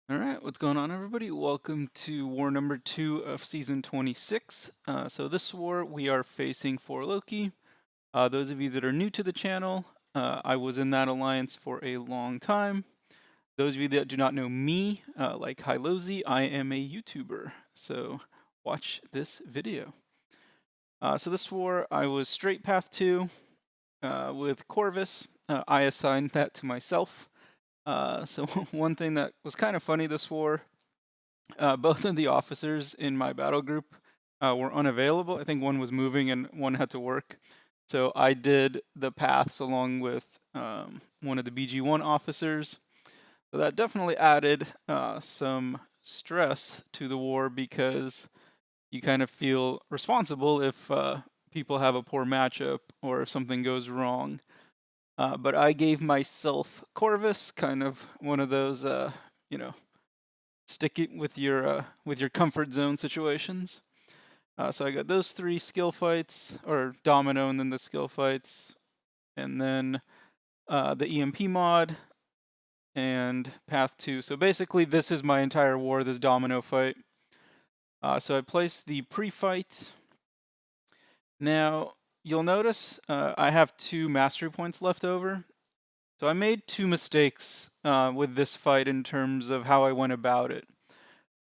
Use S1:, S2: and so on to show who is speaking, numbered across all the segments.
S1: All right, what's going on, everybody? Welcome to war number 2 of season 26. So this war we are facing for Loki. Those of you that are new to the channel, I was in that alliance for a long time. Those of you that do not know me, like Hylozy, I am a YouTuber. So watch this video. So this war I was straight path 2 with Corvus. I assigned that to myself. So one thing that was kind of funny this war, both of the officers in my battle group were unavailable. I think one was moving and one had to work. So I did the paths along with one of the BG1 officers. So that definitely added some stress to the war because you kind of feel responsible if people have a poor matchup or if something goes wrong. But I gave myself Corvus, kind of one of those, you know, stick it with your comfort zone situations. So I got those 3 skill fights, or Domino, and then the skill fights, and then the EMP mod and Path 2. So basically, this is my entire war, this Domino fight. So I placed the pre-fight. Now, you'll notice I have 2 mastery points left over. So I made 2 mistakes with this fight in terms of how I went about it.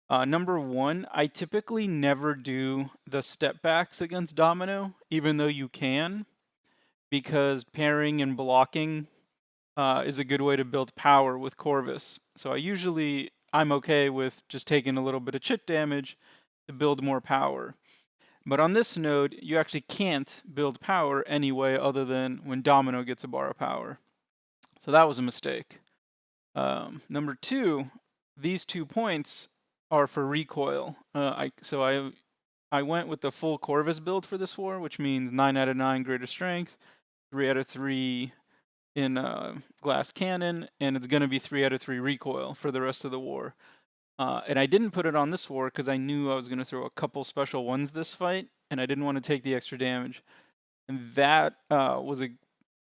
S1: Number 1, I typically never do the step backs against Domino, even though you can, because pairing and blocking is a good way to build power with Corvus. So I'm okay with just taking a little bit of chit damage to build more power. But on this node, you actually can't build power anyway other than when Domino gets a bar of power. So that was a mistake. Number 2, these 2 points are for recoil. I went with the full Corvus build for this war, which means 9 out of 9 greater strength, 3 out of 3 in glass cannon, and it's going to be 3 out of 3 recoil for the rest of the war. And I didn't put it on this war because I knew I was going to throw a couple special ones this fight, and I didn't want to take the extra damage. And that was a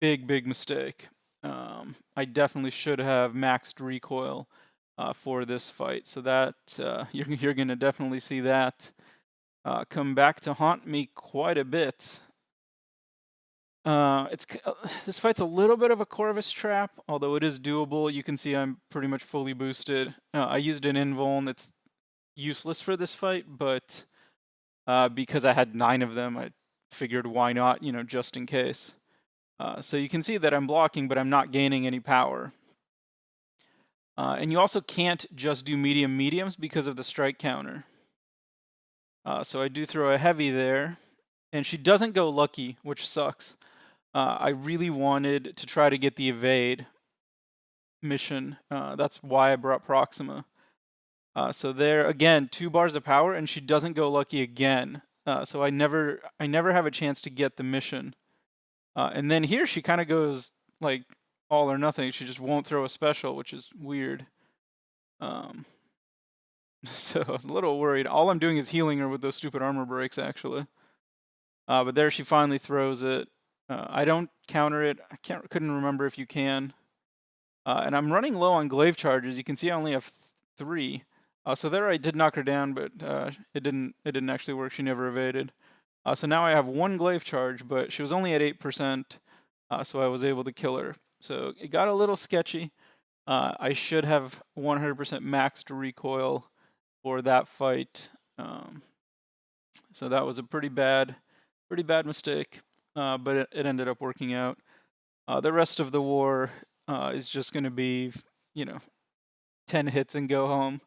S1: big mistake. I definitely should have maxed recoil for this fight. So that you're going to definitely see that come back to haunt me quite a bit. This fight's a little bit of a Corvus trap, although it is doable. You can see I'm pretty much fully boosted. I used an invuln. It's useless for this fight, but because I had 9 of them, I figured why not, just in case. So you can see that I'm blocking, but I'm not gaining any power. And you also can't just do mediums because of the strike counter. So I do throw a heavy there, and she doesn't go lucky, which sucks. I really wanted to try to get the evade mission. That's why I brought Proxima. So there, again, 2 bars of power, and she doesn't go lucky again. So I never have a chance to get the mission. And then here she kind of goes like all or nothing. She just won't throw a special, which is weird. So I was a little worried. All I'm doing is healing her with those stupid armor breaks, actually. But there she finally throws it. I don't counter it. Couldn't remember if you can. And I'm running low on glaive charges. You can see I only have 3. So there I did knock her down, but it didn't actually work. She never evaded. So now I have 1 glaive charge, but she was only at 8%, so I was able to kill her. So it got a little sketchy. I should have 100% maxed recoil for that fight. So that was a pretty bad mistake, but it ended up working out. The rest of the war is just going to be, 10 hits and go home.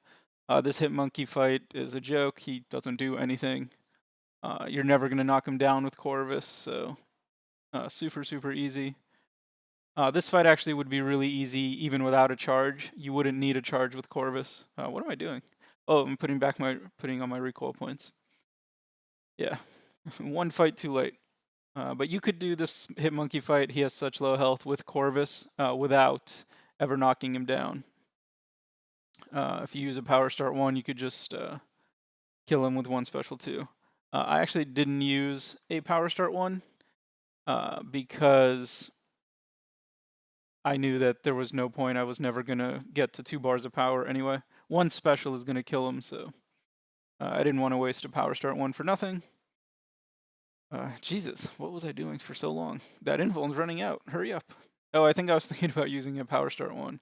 S1: This HitMonkey fight is a joke. He doesn't do anything. You're never going to knock him down with Corvus, so super easy. This fight actually would be really easy even without a charge. You wouldn't need a charge with Corvus. What am I doing? Oh, I'm putting on my recoil points. Yeah, 1 fight too late. But you could do this HitMonkey fight. He has such low health with Corvus without ever knocking him down. If you use a power start 1, you could just kill him with 1 special 2. I actually didn't use a power start 1 because I knew that there was no point. I was never going to get to 2 bars of power anyway. One special is going to kill him, so I didn't want to waste a power start 1 for nothing. Jesus, what was I doing for so long? That invuln's running out. Hurry up. Oh, I think I was thinking about using a power start 1,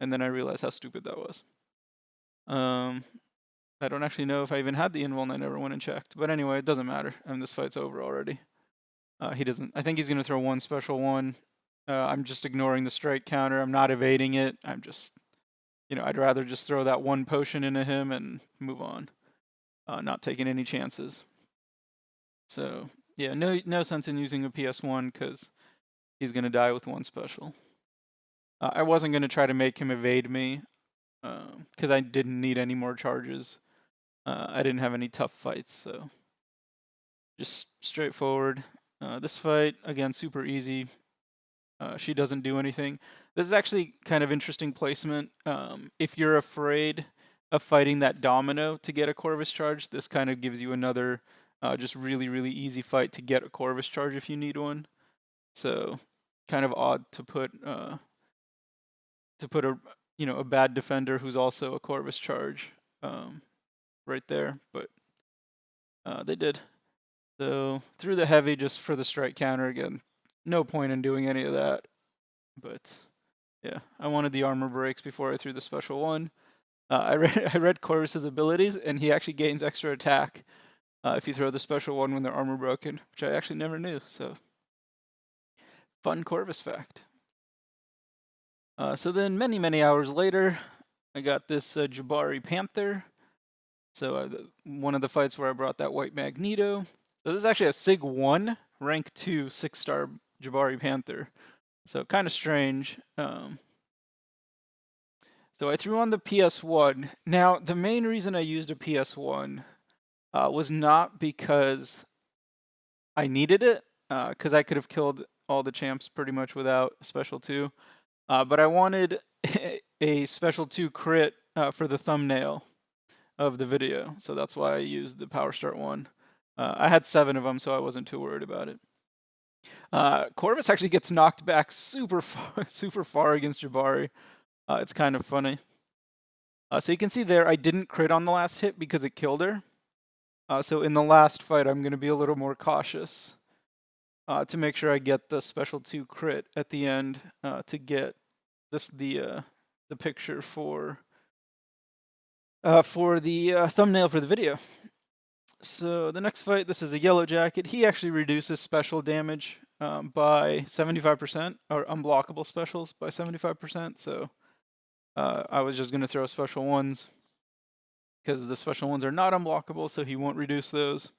S1: and then I realized how stupid that was. I don't actually know if I even had the invuln. I never went and checked. But anyway, it doesn't matter. I mean, this fight's over already. He doesn't. I think he's going to throw 1 special 1. I'm just ignoring the strike counter. I'm not evading it. I'm just, I'd rather just throw that 1 potion into him and move on. Not taking any chances. So, yeah, no sense in using a PS1 because he's going to die with 1 special. I wasn't going to try to make him evade me because I didn't need any more charges. I didn't have any tough fights, so just straightforward. This fight, again, super easy. She doesn't do anything. This is actually kind of interesting placement. If you're afraid of fighting that Domino to get a Corvus charge, this kind of gives you another just really, really easy fight to get a Corvus charge if you need one. So kind of odd to put a a bad defender who's also a Corvus charge right there, but they did. So threw the heavy just for the strike counter again. No point in doing any of that. But yeah, I wanted the armor breaks before I threw the special 1. I read Corvus's abilities, and he actually gains extra attack if you throw the special 1 when they're armor broken, which I actually never knew. So fun Corvus fact. So then many hours later, I got this Jabari Panther. So one of the fights where I brought that white Magneto. So this is actually a Sig 1, rank 2, 6-star Jabari Panther. So kind of strange. So I threw on the PS1. Now, the main reason I used a PS1 was not because I needed it, because I could have killed all the champs pretty much without a special 2. But I wanted a special 2 crit for the thumbnail of the video. So that's why I used the Power Start 1. I had 7 of them, so I wasn't too worried about it. Corvus actually gets knocked back super far against Jabari. It's kind of funny. So you can see there, I didn't crit on the last hit because it killed her. So in the last fight, I'm going to be a little more cautious to make sure I get the special 2 crit at the end to get the picture for the thumbnail for the video. So the next fight, this is a yellow jacket. He actually reduces special damage by 75%, or unblockable specials by 75%. So I was just going to throw special 1s because the special 1s are not unblockable, so he won't reduce those.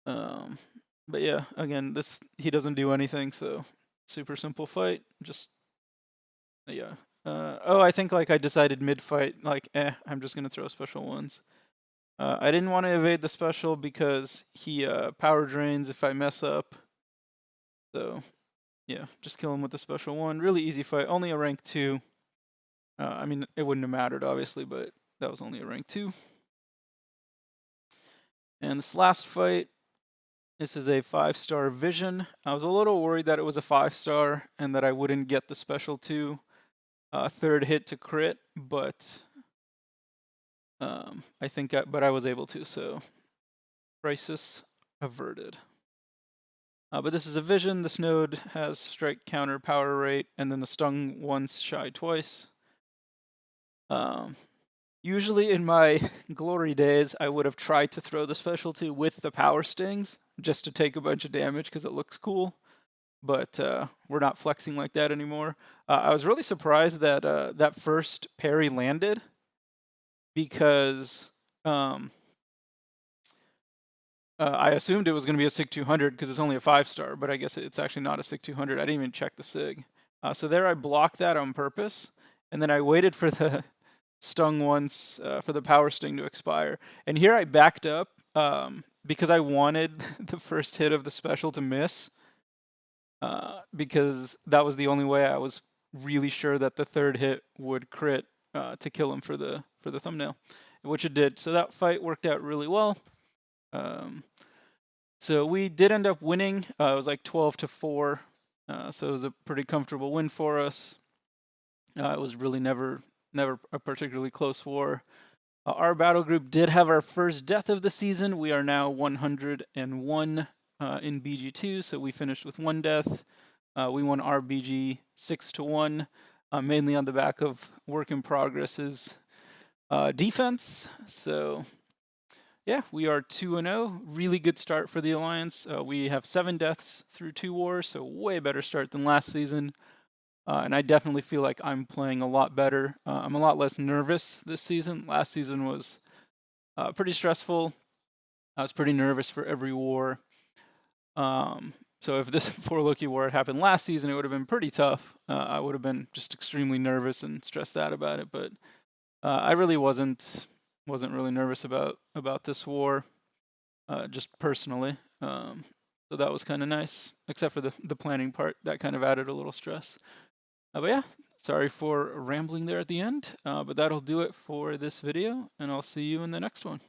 S1: But yeah, again, he doesn't do anything, so super simple fight. Just yeah. I think I decided mid-fight, I'm just going to throw special 1s. I didn't want to evade the special because he power drains if I mess up. So, yeah, just kill him with the special 1. Really easy fight. Only a rank 2. I mean, it wouldn't have mattered, obviously, but that was only a rank 2. And this last fight, this is a 5-star Vision. I was a little worried that it was a 5-star and that I wouldn't get the special 2 third hit to crit, but but I was able to, so crisis averted. But this is a Vision. This node has strike counter power rate, and then the stung once, shy twice. Usually in my glory days, I would have tried to throw the special 2 with the power stings just to take a bunch of damage because it looks cool. But we're not flexing like that anymore. I was really surprised that that first parry landed because I assumed it was going to be a SIG 200 because it's only a 5-star, but I guess it's actually not a SIG 200. I didn't even check the SIG. So there I blocked that on purpose, and then I waited for the stung once for the power sting to expire. And here I backed up because I wanted the first hit of the special to miss because that was the only way I was really sure that the third hit would crit to kill him for the thumbnail, which it did. So that fight worked out really well. So we did end up winning. It was like 12-4. So it was a pretty comfortable win for us. It was really never a particularly close war. Our battle group did have our first death of the season. We are now 101 in BG2, so we finished with 1 death. We won our BG 6-1, mainly on the back of work in progress's defense. So yeah, we are 2-0. Really good start for the Alliance. We have 7 deaths through 2 wars, so way better start than last season. And I definitely feel like I'm playing a lot better. I'm a lot less nervous this season. Last season was pretty stressful. I was pretty nervous for every war. So if this 4 Loki war had happened last season, it would have been pretty tough. I would have been just extremely nervous and stressed out about it. But I really wasn't really nervous about this war, just personally. So that was kind of nice, except for the planning part. That kind of added a little stress. But yeah, sorry for rambling there at the end, but that'll do it for this video, and I'll see you in the next one.